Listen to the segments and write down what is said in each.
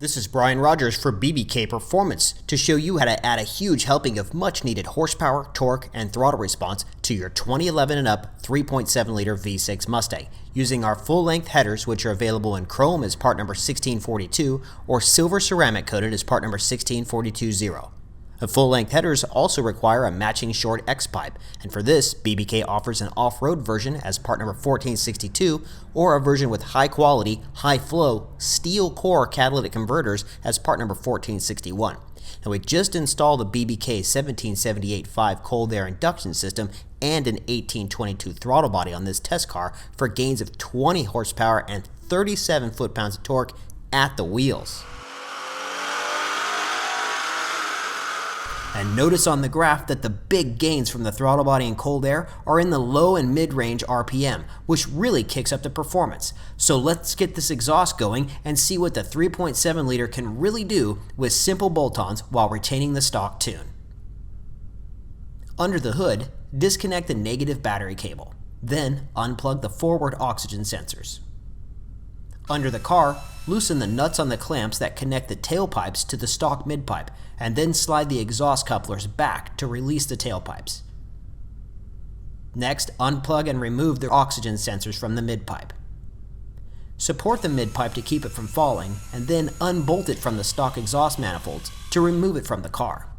This is Brian Rogers for BBK Performance to show you how to add a huge helping of much needed horsepower, torque, and throttle response to your 2011 and up 3.7 liter V6 Mustang using our full length headers, which are available in chrome as part number 1642 or silver ceramic coated as part number 16420. The full-length headers also require a matching short X-pipe, and for this, BBK offers an off-road version as part number 1462 or a version with high-quality, high-flow, steel core catalytic converters as part number 1461. And we just installed the BBK 1778-5 cold air induction system and an 1822 throttle body on this test car for gains of 20 horsepower and 37 foot-pounds of torque at the wheels. And notice on the graph that the big gains from the throttle body and cold air are in the low and mid-range RPM, which really kicks up the performance. So let's get this exhaust going and see what the 3.7 liter can really do with simple bolt-ons while retaining the stock tune. Under the hood, disconnect the negative battery cable. Then unplug the forward oxygen sensors. Under the car, loosen the nuts on the clamps that connect the tailpipes to the stock midpipe, and then slide the exhaust couplers back to release the tailpipes. Next, unplug and remove the oxygen sensors from the midpipe. Support the midpipe to keep it from falling, and then unbolt it from the stock exhaust manifolds to remove it from the car.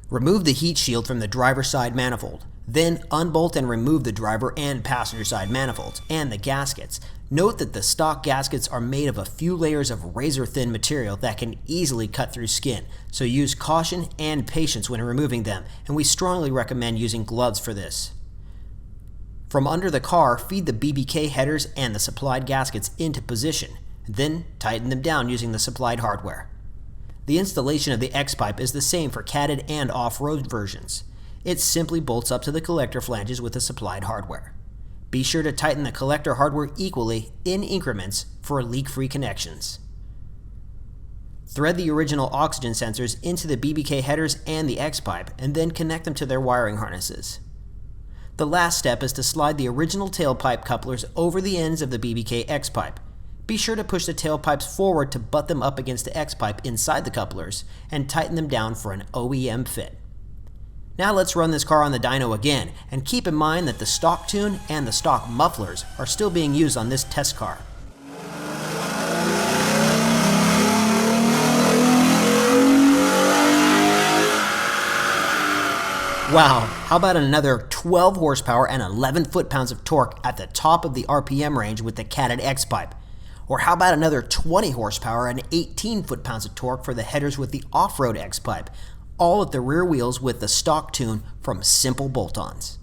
Remove the heat shield from the driver's side manifold. Then unbolt and remove the driver and passenger side manifolds and the gaskets. Note that the stock gaskets are made of a few layers of razor-thin material that can easily cut through skin, so use caution and patience when removing them, and we strongly recommend using gloves for this. From under the car, feed the BBK headers and the supplied gaskets into position, then tighten them down using the supplied hardware. The installation of the X-pipe is the same for catted and off-road versions. It simply bolts up to the collector flanges with the supplied hardware. Be sure to tighten the collector hardware equally in increments for leak-free connections. Thread the original oxygen sensors into the BBK headers and the X-pipe, and then connect them to their wiring harnesses. The last step is to slide the original tailpipe couplers over the ends of the BBK X-pipe. Be sure to push the tailpipes forward to butt them up against the X-pipe inside the couplers, and tighten them down for an OEM fit. Now let's run this car on the dyno again, and keep in mind that the stock tune and the stock mufflers are still being used on this test car. Wow, how about another 12 horsepower and 11 foot-pounds of torque at the top of the RPM range with the catted X-pipe? Or how about another 20 horsepower and 18 foot-pounds of torque for the headers with the off-road X-pipe? All at the rear wheels with the stock tune from simple bolt-ons.